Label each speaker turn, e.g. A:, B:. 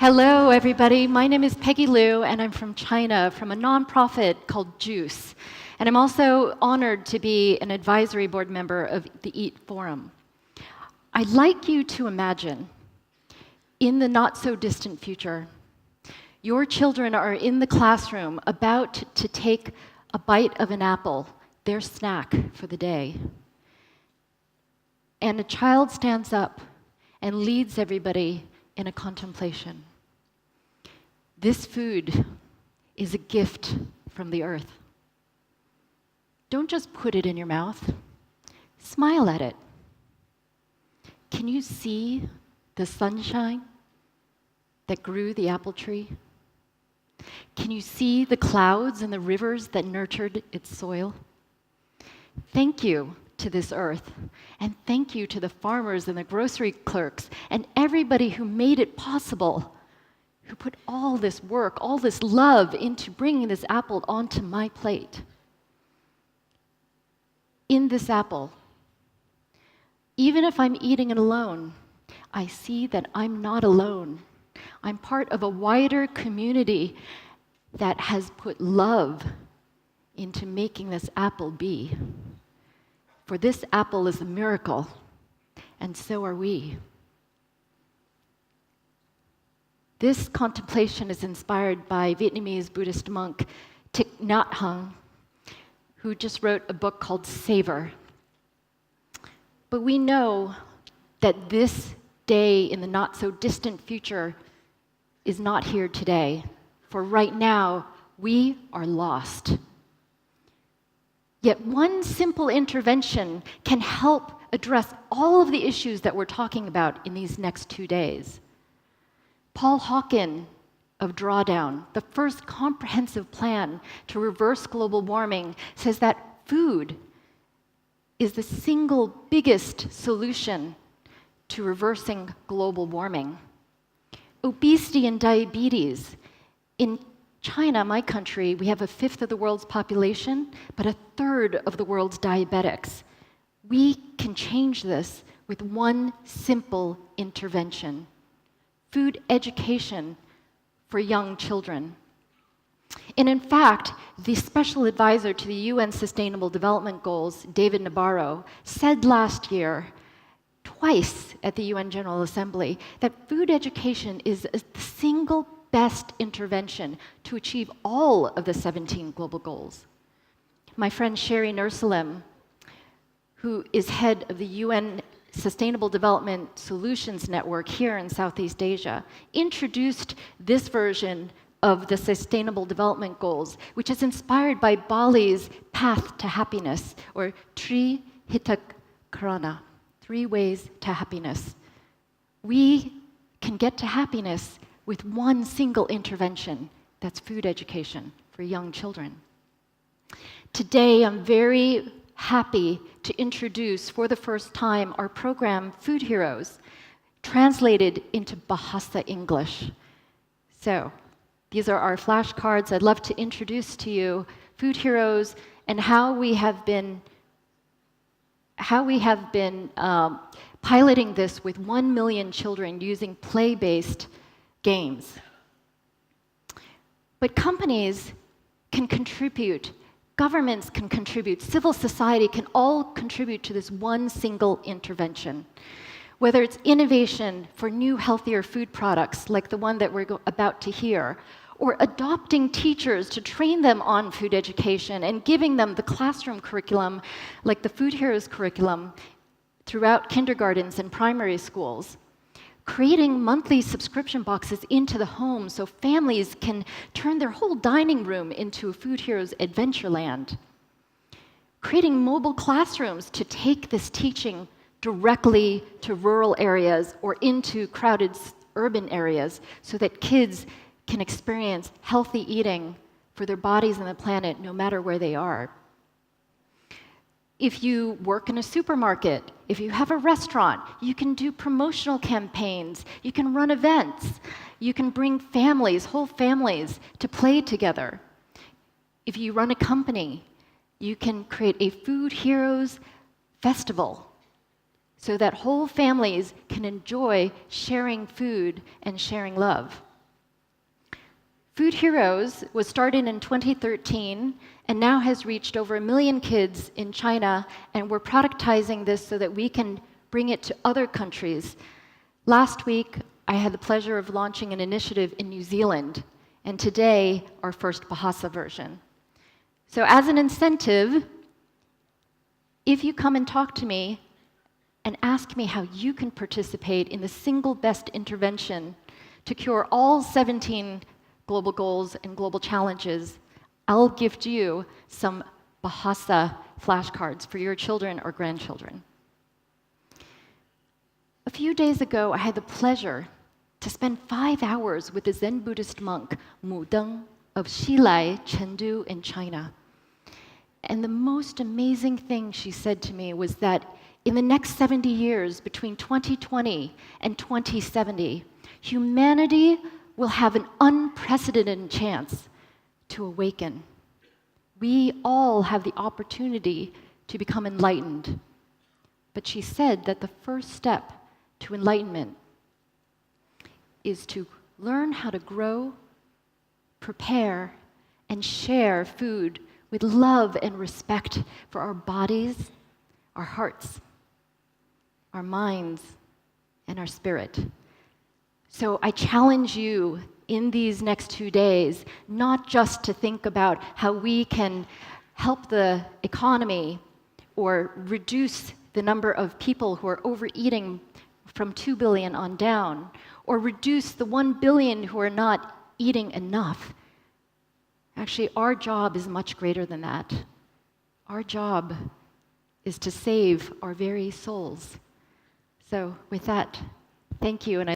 A: Hello, everybody. My name is Peggy Liu, and I'm from China, from a nonprofit called JUCCCE. And I'm also honored to be an advisory board member of the EAT Forum. I'd like you to imagine, in the not-so-distant future, your children are in the classroom about to take a bite of an apple, their snack for the day. And a child stands up and leads everybody in a contemplation. This food is a gift from the earth. Don't just put it in your mouth. Smile at it. Can you see the sunshine that grew the apple tree? Can you see the clouds and the rivers that nurtured its soil? Thank you to this earth, and thank you to the farmers and the grocery clerks and everybody who made it possible, who put all this work, all this love into bringing this apple onto my plate. In this apple, even if I'm eating it alone, I see that I'm not alone. I'm part of a wider community that has put love into making this apple be. For this apple is a miracle, and so are we. This contemplation is inspired by Vietnamese Buddhist monk Thich Nhat Hanh, who just wrote a book called Savor. But we know that this day in the not-so-distant future is not here today, for right now, we are lost. Yet one simple intervention can help address all of the issues that we're talking about in these next 2 days. Paul Hawken of Drawdown, the first comprehensive plan to reverse global warming, says that food is the single biggest solution to reversing global warming. Obesity and diabetes. In China, my country, we have 1/5 of the world's population, but 1/3 of the world's diabetics. We can change this with one simple intervention: food education for young children. And in fact, the special advisor to the UN Sustainable Development Goals, David Nabarro, said last year, twice at the UN General Assembly, that food education is the single best intervention to achieve all of the 17 global goals. My friend Sherry Nursalim, who is head of the UN Sustainable Development Solutions Network here in Southeast Asia, introduced this version of the Sustainable Development Goals, which is inspired by Bali's Path to Happiness, or Tri Hitak Karana, 3 ways to happiness. We can get to happiness with one single intervention, that's food education for young children. Today, I'm very happy to introduce for the first time our program, Food Heroes, translated into Bahasa English. So, these are our flashcards. I'd love to introduce to you Food Heroes and how we have been piloting this with 1 million children using play-based games. But companies can contribute, governments can contribute, civil society can all contribute to this one single intervention. Whether it's innovation for new, healthier food products, like the one that we're about to hear, or adopting teachers to train them on food education and giving them the classroom curriculum, like the Food Heroes curriculum, throughout kindergartens and primary schools. Creating monthly subscription boxes into the home so families can turn their whole dining room into a Food Heroes Adventureland. Creating mobile classrooms to take this teaching directly to rural areas or into crowded urban areas so that kids can experience healthy eating for their bodies and the planet no matter where they are. If you work in a supermarket, if you have a restaurant, you can do promotional campaigns, you can run events, you can bring families, whole families, to play together. If you run a company, you can create a Food Heroes Festival so that whole families can enjoy sharing food and sharing love. Food Heroes was started in 2013 and now has reached over 1 million kids in China, and we're productizing this so that we can bring it to other countries. Last week, I had the pleasure of launching an initiative in New Zealand, and today, our first Bahasa version. So as an incentive, if you come and talk to me and ask me how you can participate in the single best intervention to cure all 17 global goals and global challenges, I'll gift you some Bahasa flashcards for your children or grandchildren. A few days ago, I had the pleasure to spend 5 hours with the Zen Buddhist monk Mu Deng of Xilai, Chengdu in China. And the most amazing thing she said to me was that in the next 70 years, between 2020 and 2070, humanity will have an unprecedented chance to awaken. We all have the opportunity to become enlightened. But she said that the first step to enlightenment is to learn how to grow, prepare, and share food with love and respect for our bodies, our hearts, our minds, and our spirit. So I challenge you in these next 2 days, not just to think about how we can help the economy or reduce the number of people who are overeating from 2 billion on down, or reduce the 1 billion who are not eating enough. Actually, our job is much greater than that. Our job is to save our very souls. So with that, thank you. And